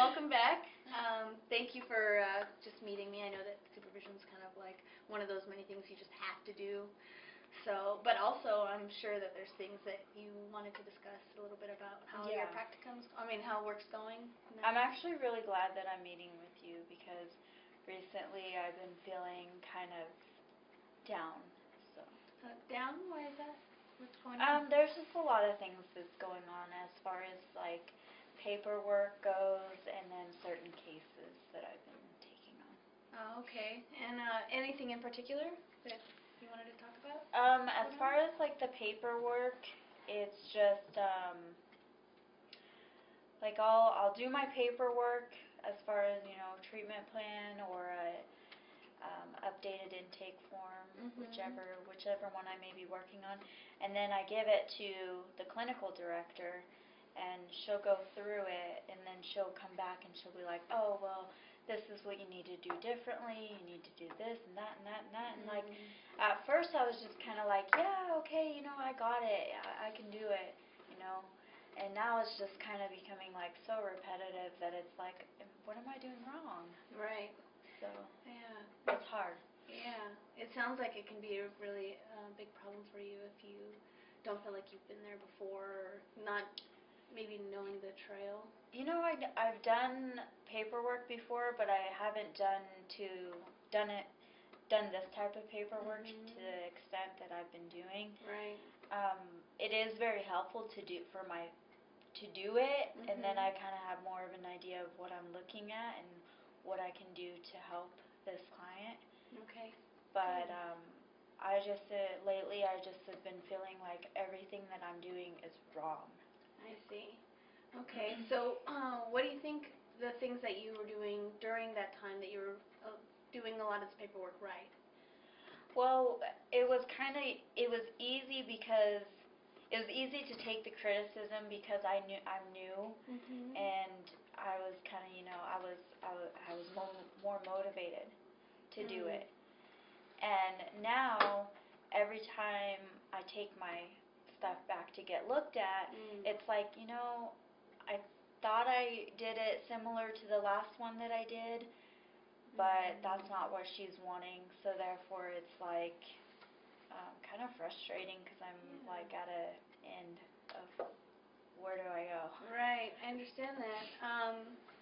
welcome back. Thank you for just meeting me. I know that supervision is kind of like one of those many things you just have to do. So, but also I'm sure that there's things that you wanted to discuss a little bit about how your practicums, how work's going. I'm actually really glad that I'm meeting with you because recently I've been feeling kind of down. So down? Why is that? What's going on? There's just a lot of things that's going on as far as like paperwork goes, and then certain cases that I've been taking on. Oh, okay. And anything in particular that you wanted to talk about? As far as like the paperwork, it's just like I'll do my paperwork as far as treatment plan or a updated intake form, whichever one I may be working on, and then I give it to the clinical director. And she'll go through it, and then she'll come back and she'll be like, oh, well, this is what you need to do differently. You need to do this and that and that and that. And like, at first I was just kind of like, yeah, okay, I got it. I can do it, And now it's just kind of becoming like so repetitive that it's like, what am I doing wrong? Right. So, yeah, it's hard. Yeah. It sounds like it can be a really big problem for you if you don't feel like you've been there before, or not maybe knowing the trail. I've done paperwork before, but I haven't done this type of paperwork to the extent that I've been doing. Right. It is very helpful to do it, and then I kind of have more of an idea of what I'm looking at and what I can do to help this client. Okay. But lately I just have been feeling like everything that I'm doing is wrong. I see. Okay, so what do you think the things that you were doing during that time that you were doing a lot of this paperwork right? Well, it was easy because it was easy to take the criticism because I'm new, and I was kind of I was more motivated to do it. And now every time I take my stuff back to get looked at, it's like, I thought I did it similar to the last one that I did, but that's not what she's wanting, so therefore it's like kind of frustrating because I'm like at a end of where do I go. Right, I understand that.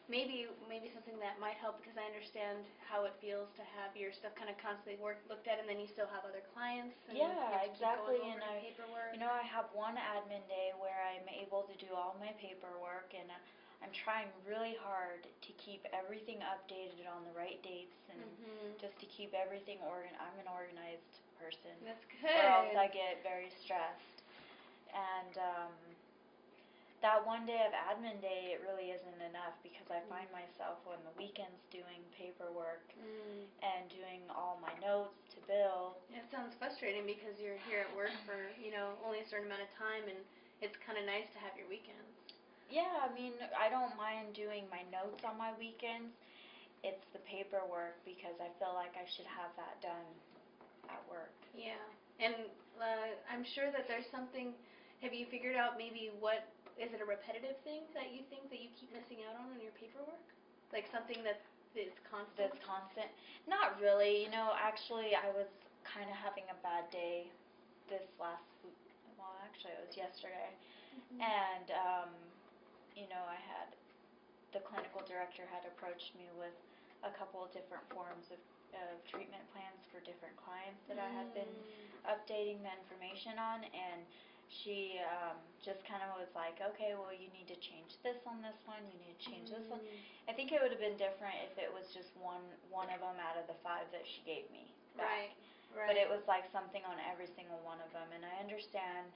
Maybe something that might help, because I understand how it feels to have your stuff kind of constantly looked at, and then you still have other clients. And Exactly. And paperwork. I have one admin day where I'm able to do all my paperwork, and I'm trying really hard to keep everything updated on the right dates, and just to keep everything I'm an organized person. That's good. Or else I get very stressed. And that one day of admin day, it really isn't enough, because I find myself on the weekends doing paperwork and doing all my notes to bill. It sounds frustrating because you're here at work for, only a certain amount of time, and it's kind of nice to have your weekends. Yeah, I don't mind doing my notes on my weekends. It's the paperwork, because I feel like I should have that done at work. Yeah, and I'm sure that there's something. Have you figured out maybe what is it, a repetitive thing that you think that you keep missing out on your paperwork? Like something that is constant? That's constant? Not really. Actually, I was kind of having a bad day this last week. Well, actually, it was yesterday. And, the clinical director had approached me with a couple of different forms of treatment plans for different clients that I had been updating the information on, and she just kind of was like, okay, well, you need to change this on this one, you need to change this one. I think it would have been different if it was just one of them out of the 5 that she gave me back. Right. But it was like something on every single one of them, and I understand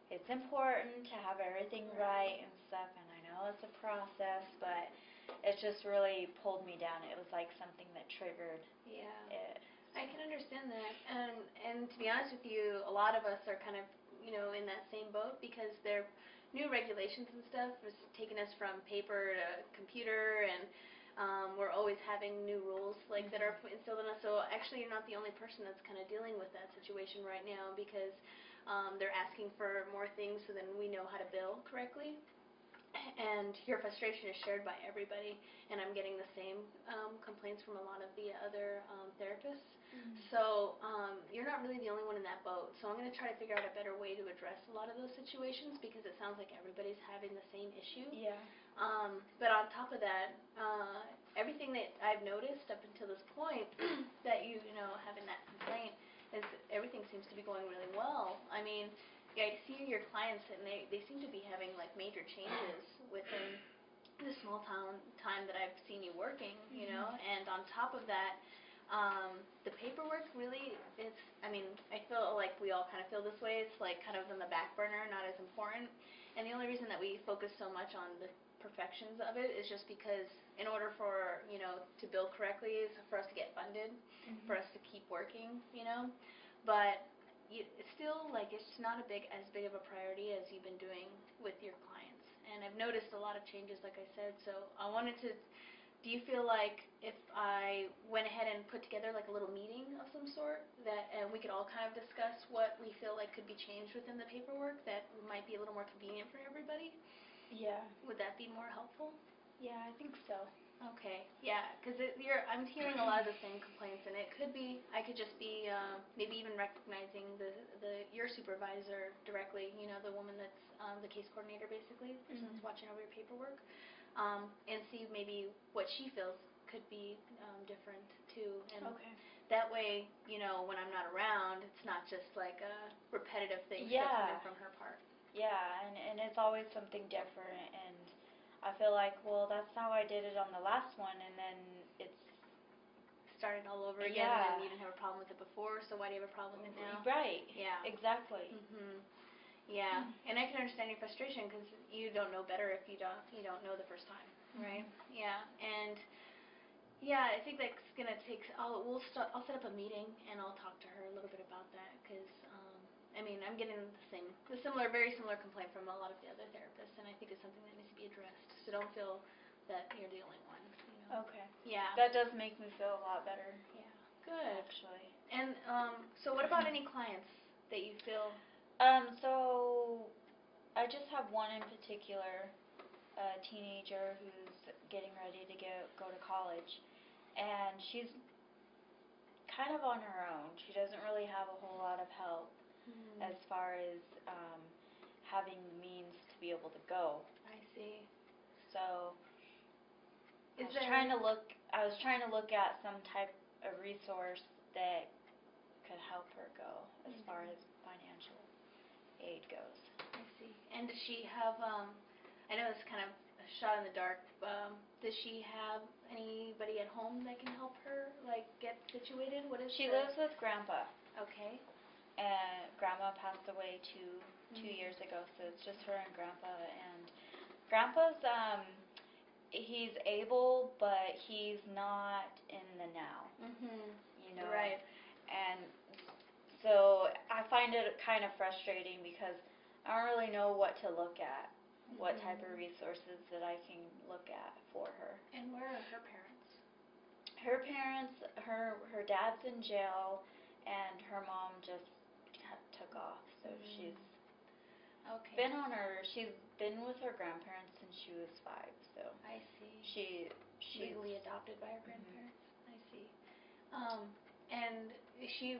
it's important to have everything right and stuff, and I know it's a process, but it just really pulled me down. It was like something that triggered it. I can understand that, and to be honest with you, a lot of us are kind of in that same boat, because their new regulations and stuff is taking us from paper to computer, and we're always having new rules that are instilled in us. So actually, you're not the only person that's kind of dealing with that situation right now, because they're asking for more things so then we know how to bill correctly. And and your frustration is shared by everybody, and I'm getting the same complaints from a lot of the other therapists. So you're not really the only one in that boat. So I'm going to try to figure out a better way to address a lot of those situations, because it sounds like everybody's having the same issue. Yeah. But on top of that, everything that I've noticed up until this point that you know having that complaint is everything seems to be going really well. I mean, I see your clients and they seem to be having like major changes within the small time that I've seen you working, you know. And on top of that, the paperwork really is, I mean, I feel like we all kind of feel this way. It's like kind of on the back burner, not as important. And the only reason that we focus so much on the perfections of it is just because in order for, you know, to bill correctly is for us to get funded, for us to keep working, you know. But it's still like it's not as big of a priority as you've been doing with your clients. And I've noticed a lot of changes, like I said. So I wanted to, do you feel like if I went ahead and put together like a little meeting of some sort that we could all kind of discuss what we feel like could be changed within the paperwork that might be a little more convenient for everybody? Yeah. Would that be more helpful? Yeah, I think so. Okay, yeah, because I'm hearing a lot of the same complaints, and it could be, I could just be maybe even recognizing your supervisor directly, you know, the woman that's the case coordinator basically, the person that's watching over your paperwork, and see maybe what she feels could be different too. And that way, you know, when I'm not around, it's not just like a repetitive thing that's coming from her part. Yeah, and it's always something different, and I feel like, well, that's how I did it on the last one, and then it's started all over again, and you didn't have a problem with it before, so why do you have a problem with it now? Right. Yeah. Exactly. Yeah, and I can understand your frustration because you don't know better if you don't know the first time, right? Yeah, and yeah, I think that's gonna take. I'll set up a meeting and I'll talk to her a little bit about that because I mean I'm getting very similar complaint from a lot of the other therapists, and I think it's something that needs to be addressed. So don't feel that you're the only one. You know? Okay. Yeah. That does make me feel a lot better. Yeah. Good. Actually. And so what about any clients that you feel? So I just have one in particular, a teenager who's getting ready to go to college, and she's kind of on her own. She doesn't really have a whole lot of help as far as having the means to be able to go. I see. So I was trying to look at some type of resource that could help her go as far as financial aid goes. I see. And does she have, I know it's kind of a shot in the dark, does she have anybody at home that can help her, like, get situated? She lives with Grandpa. Okay. And Grandma passed away two years ago, so it's just her and Grandpa. And Grandpa's, he's able, but he's not in the now. You know? Right. And so I find it kind of frustrating because I don't really know what to look at, what type of resources that I can look at for her. And where are her parents? Her parents, her dad's in jail, and her mom just took off. So she's she's been with her grandparents since she was 5. So I see. She's legally adopted by her grandparents. I see. And she.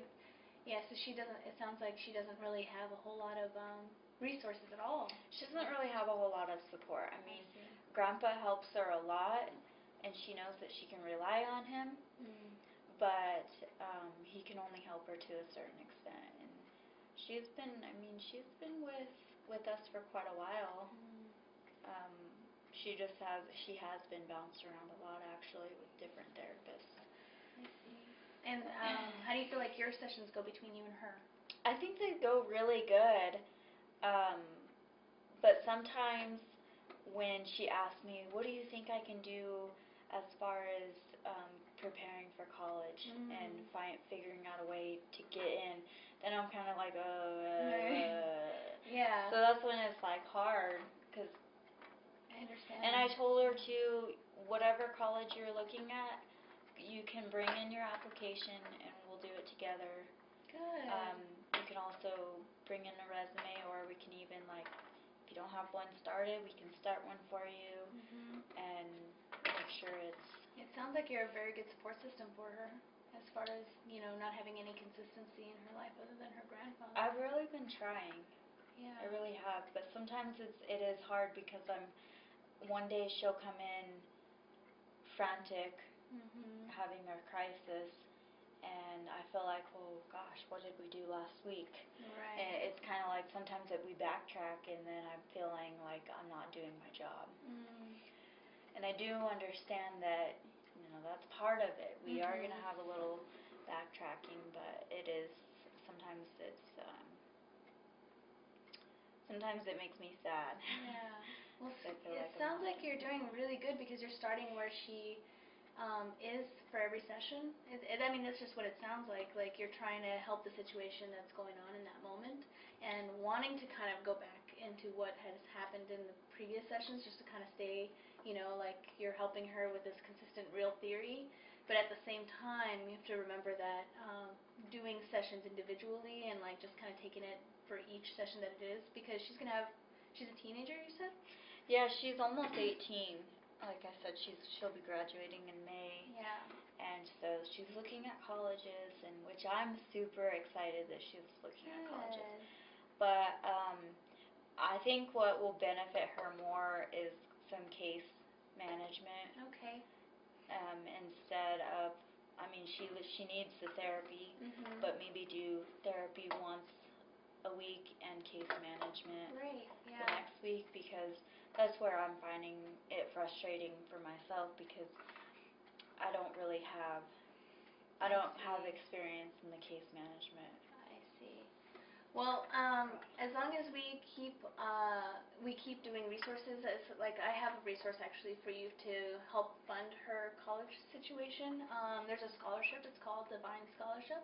Yeah, so she doesn't, it sounds like she doesn't really have a whole lot of resources at all. She doesn't really have a whole lot of support. I mean, Grandpa helps her a lot, and she knows that she can rely on him, but he can only help her to a certain extent. And she's been with us for quite a while. She has been bounced around a lot, actually, with different therapists. I see. And how do you feel like your sessions go between you and her? I think they go really good, but sometimes when she asks me, what do you think I can do as far as preparing for college and figuring out a way to get in, then I'm kind of like, yeah. So that's when it's like hard, because I understand. And I told her to, whatever college you're looking at, you can bring in your application and we'll do it together. Good. You can also bring in a resume, or we can even, like, if you don't have one started, we can start one for you. sounds like you're a very good support system for her, as far as, you know, not having any consistency in her life other than her grandfather. I've really been trying. Yeah. I really have, but sometimes it is hard because one day she'll come in frantic, having a crisis, and I feel like, oh gosh, what did we do last week? Right. And it's kind of like sometimes that we backtrack, and then I'm feeling like I'm not doing my job. And I do understand that, you know, that's part of it. We are going to have a little backtracking, but sometimes it makes me sad. Yeah. Well, it sounds like you're doing really good because you're starting where she is for every session. I mean, that's just what it sounds like. Like you're trying to help the situation that's going on in that moment and wanting to kind of go back into what has happened in the previous sessions just to kind of stay, you know, like you're helping her with this consistent real theory. But at the same time, you have to remember that doing sessions individually and like just kind of taking it for each session that it is, because she's a teenager, you said? Yeah, she's almost 18. Like I said, she'll be graduating in May. Yeah. And so she's looking at colleges, and which I'm super excited that she's looking at colleges. But I think what will benefit her more is some case management. Okay. Instead of, I mean, she needs the therapy, but maybe do therapy once a week and case management the next week, because that's where I'm finding it frustrating for myself, because I don't have experience in the case management. I see. Well, as long as we keep doing resources, like I have a resource actually for you to help fund her college situation. There's a scholarship. It's called Divine Scholarship,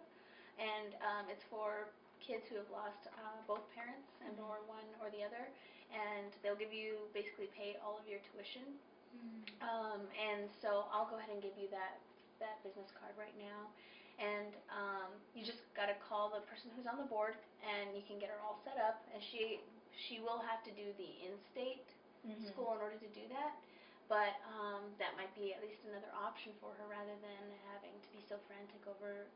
and it's for kids who have lost both parents and or one or the other, and they'll basically pay all of your tuition. And so I'll go ahead and give you that business card right now. And you just got to call the person who's on the board, and you can get her all set up. And she will have to do the in-state school in order to do that. But that might be at least another option for her, rather than having to be so frantic over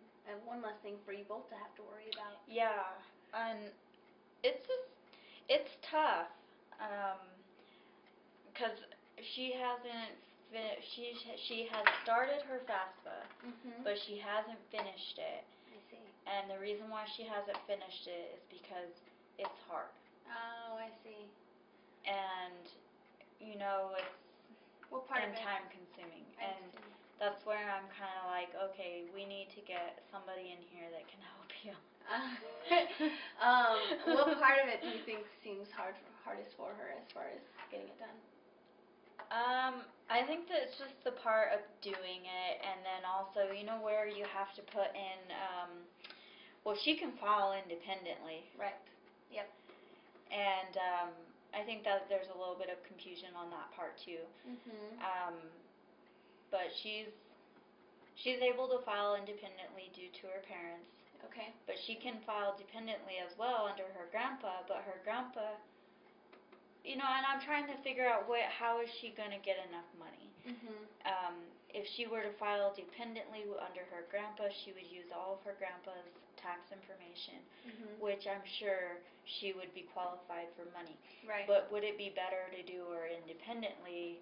one less thing for you both to have to worry about. Yeah, and it's tough, because she hasn't she has started her FAFSA, but she hasn't finished it. I see. And the reason why she hasn't finished it is because it's hard. Oh, I see. And you know, it's time consuming. I and see. That's where I'm kind of like, okay, we need to get somebody in here that can help you. What part of it do you think seems hardest for her as far as getting it done? I think that it's just the part of doing it, and then also, you know, where you have to put in, well, she can file independently. Right. Yep. And I think that there's a little bit of confusion on that part too. But she's able to file independently due to her parents. Okay. But she can file dependently as well under her grandpa, but her grandpa, you know, and I'm trying to figure out how is she going to get enough money. If she were to file dependently under her grandpa, she would use all of her grandpa's tax information, which I'm sure she would be qualified for money. Right. But would it be better to do her independently?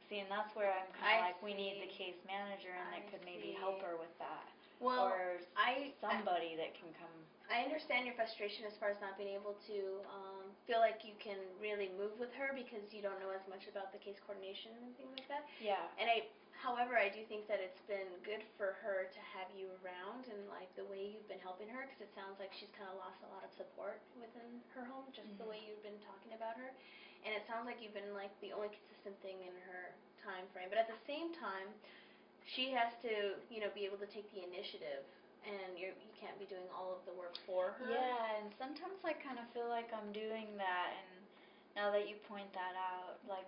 See, and that's where I'm kind of like, we need the case manager, and that could maybe help her with that. Well, or somebody that can come. I understand your frustration as far as not being able to feel like you can really move with her because you don't know as much about the case coordination and things like that. Yeah. And however, I do think that it's been good for her to have you around, and like the way you've been helping her, because it sounds like she's kind of lost a lot of support within her home, just the way you've been talking about her. And it sounds like you've been like the only consistent thing in her time frame. But at the same time, she has to, you know, be able to take the initiative. And you can't be doing all of the work for her. Yeah, and sometimes I kind of feel like I'm doing that, and now that you point that out, like,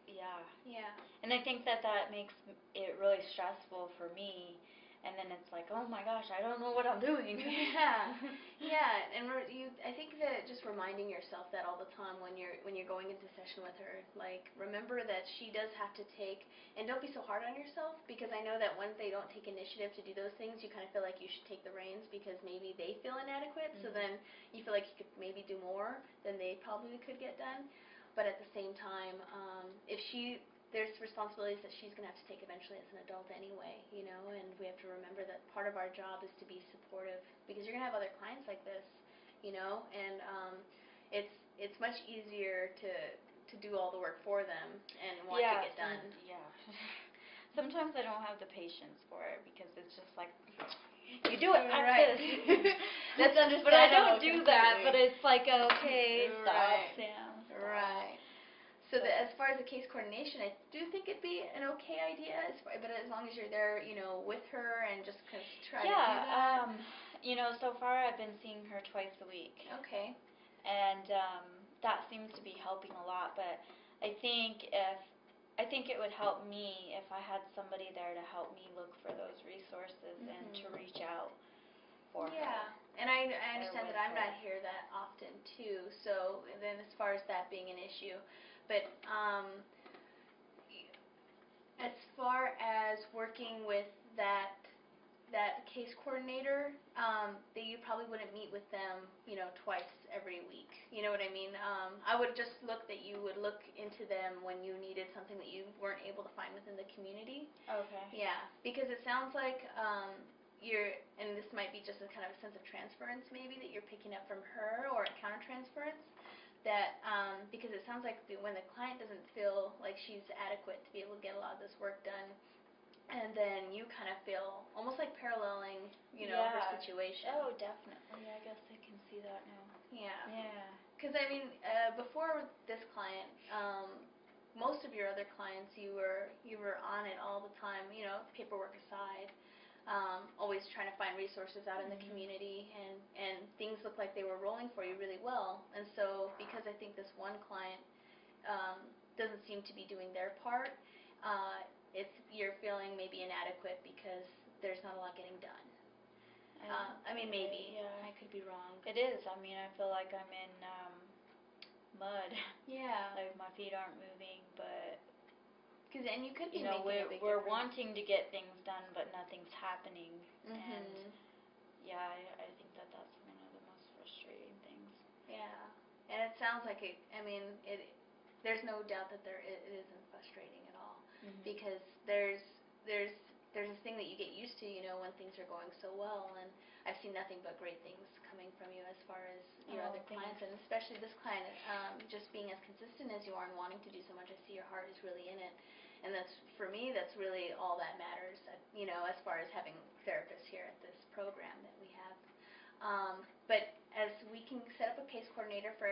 yeah. Yeah. And I think that makes it really stressful for me, and then it's like, oh my gosh, I don't know what I'm doing. Yeah, yeah, and I think that just reminding yourself that all the time when you're going into session with her, like remember that she does have to take, and don't be so hard on yourself, because I know that when they don't take initiative to do those things, you kind of feel like you should take the reins because maybe they feel inadequate. So then you feel like you could maybe do more than they probably could get done. But at the same time, if there's responsibilities that she's going to have to take eventually as an adult anyway, and we have to remember that part of our job is to be supportive, because you're going to have other clients like this, and it's much easier to do all the work for them and watch it get done. Yeah. Sometimes I don't have the patience for it because it's just like, you do it like Right. this. That's understandable. But I don't do that, completely. but it's like, okay, stop, Right. Sam. Stop. Right. So as far as the case coordination, I do think it'd be an okay idea, but as long as you're there, with her and just kind of try to do that. So far I've been seeing her twice a week. Okay. And that seems to be helping a lot, but I think it would help me if I had somebody there to help me look for those resources and to reach out for her. Yeah, and I understand that I'm not here that often too, so then as far as that being an issue, but as far as working with that case coordinator, that you probably wouldn't meet with them, twice every week. You know what I mean? I would just look that you would look into them when you needed something that you weren't able to find within the community. Okay. Yeah, because it sounds like and this might be just a kind of a sense of transference maybe that you're picking up from her, or a countertransference, that because it sounds like when the client doesn't feel like she's adequate to be able to get a lot of this work done, and then you kind of feel almost like paralleling, her situation. Oh, definitely. I guess I can see that now. Yeah. Yeah. Because I mean, before this client, most of your other clients, you were on it all the time, paperwork aside. Always trying to find resources out in the community, and things looked like they were rolling for you really well. And so because I think this one client doesn't seem to be doing their part, you're feeling maybe inadequate because there's not a lot getting done. I mean, maybe. Yeah. I could be wrong. It is. I mean, I feel like I'm in mud. Yeah. Like my feet aren't moving, but And you could be making a big we're difference. wanting to get things done, but nothing's happening. And yeah, I think that's one of the most frustrating things. Yeah, and it sounds like there's no doubt that it isn't frustrating at all, because there's this thing that you get used to, when things are going so well, and I've seen nothing but great things coming from you as far as your other clients, and especially this client, just being as consistent as you are and wanting to do so much. I see your heart is really in it, and for me, that's really all that matters, as far as having therapists here at this program that we have. But as we can set up a case coordinator for,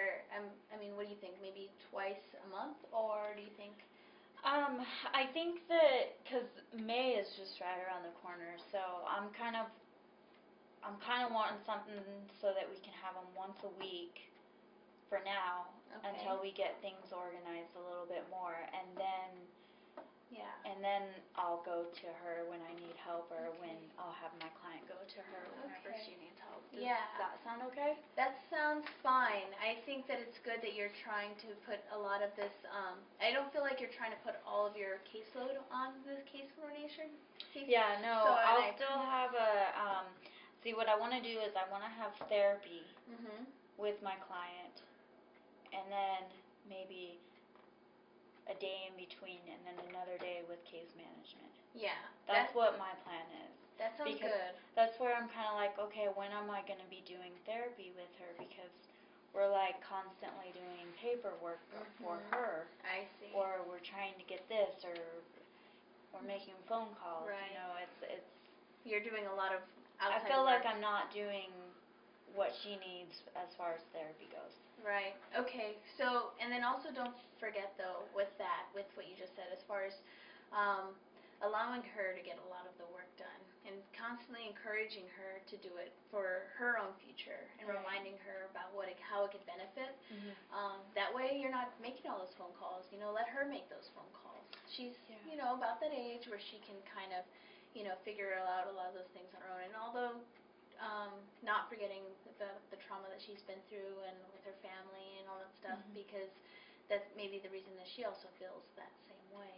what do you think, maybe twice a month, or do you think? I think that because May is just right around the corner, so I'm kind of wanting something so that we can have them once a week for now, until we get things organized a little bit more, and then I'll go to her when I need help, or when I'll have my client go to her whenever she needs help. Does that sound okay? That sounds fine. I think that it's good that you're trying to put a lot of this, I don't feel like you're trying to put all of your caseload on this case coordination piece. Yeah, no, I'll still have see, what I want to do is I want to have therapy with my client, and then maybe a day in between, and then another day with case management. Yeah. That's what my plan is. That sounds good. That's where I'm kind of like, okay, when am I going to be doing therapy with her? Because we're like constantly doing paperwork for her. I see. Or we're trying to get this, or we're making phone calls. Right. It's. You're doing a lot of outside I feel work. like I'm not doing what she needs as far as therapy goes. Right. Okay. So, and then also don't forget though, with what you just said, as far as allowing her to get a lot of the work done, and constantly encouraging her to do it for her own future, and reminding her about how it could benefit. That way you're not making all those phone calls. Let her make those phone calls. She's about that age where she can kind of figure out a lot of those things on her own. And although not forgetting the trauma that she's been through and with her family and all that stuff, because that's maybe the reason that she also feels that same way.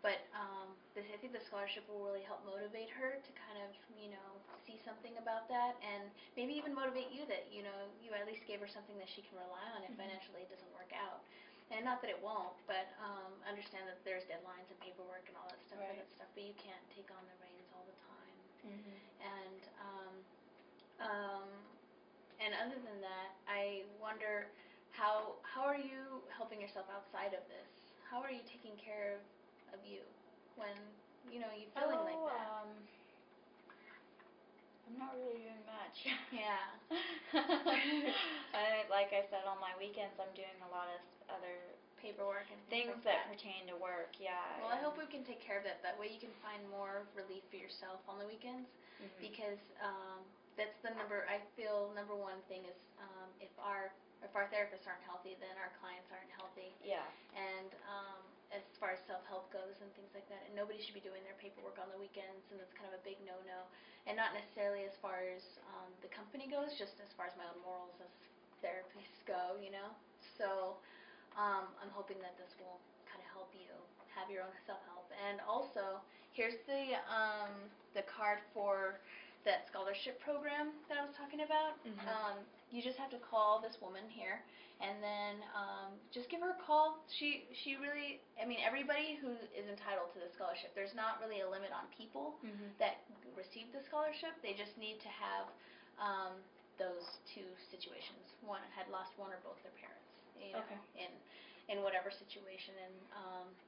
But I think the scholarship will really help motivate her to kind of, see something about that, and maybe even motivate you that, you at least gave her something that she can rely on if financially it doesn't work out. And not that it won't, but understand that there's deadlines and paperwork and all that stuff for that stuff, but you can't take on the reins all the time. And other than that, I wonder how are you helping yourself outside of this? How are you taking care of you when you're feeling like that? I'm not really doing much. Yeah. Like I said, on my weekends I'm doing a lot of other paperwork and things like that pertain to work. Yeah. Well, I hope we can take care of that. That way you can find more relief for yourself on the weekends, because that's I feel number one thing is if our therapists aren't healthy, then our clients aren't healthy. Yeah. And as far as self-help goes and things like that, and nobody should be doing their paperwork on the weekends, and that's kind of a big no-no. And not necessarily as far as the company goes, just as far as my own morals as therapists go, So I'm hoping that this will kind of help you have your own self-help. And also, here's the card for that scholarship program that I was talking about. You just have to call this woman here, and then just give her a call. She really, everybody who is entitled to the scholarship, there's not really a limit on people that receive the scholarship. They just need to have those two situations. One had lost one or both their parents, in whatever situation, and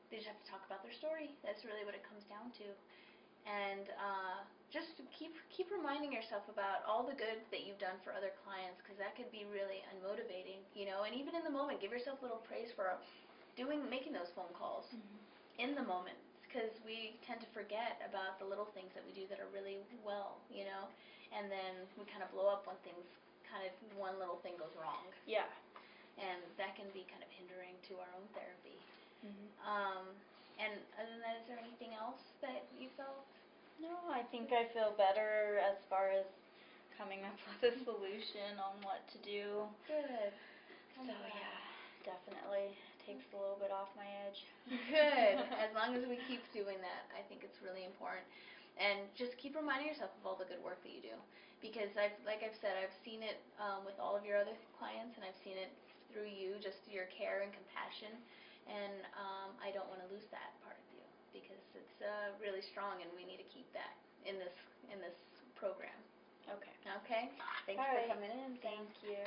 they just have to talk about their story. That's really what it comes down to. And just keep reminding yourself about all the good that you've done for other clients, because that could be really unmotivating, and even in the moment, give yourself a little praise for making those phone calls in the moment, because we tend to forget about the little things that we do that are really well, and then we kind of blow up when one little thing goes wrong. Yeah. And that can be kind of hindering to our own therapy. And other than that, is there anything else that you felt? No, I think I feel better as far as coming up with a solution on what to do. Good. So yeah, definitely takes a little bit off my edge. Good. As long as we keep doing that, I think it's really important. And just keep reminding yourself of all the good work that you do, because like I've said, I've seen it with all of your other clients, and I've seen it through you, just your care and compassion. And I don't want to lose that part of you, because it's really strong, and we need to keep that in this program. Okay. Okay. Thanks for coming in. Thank you.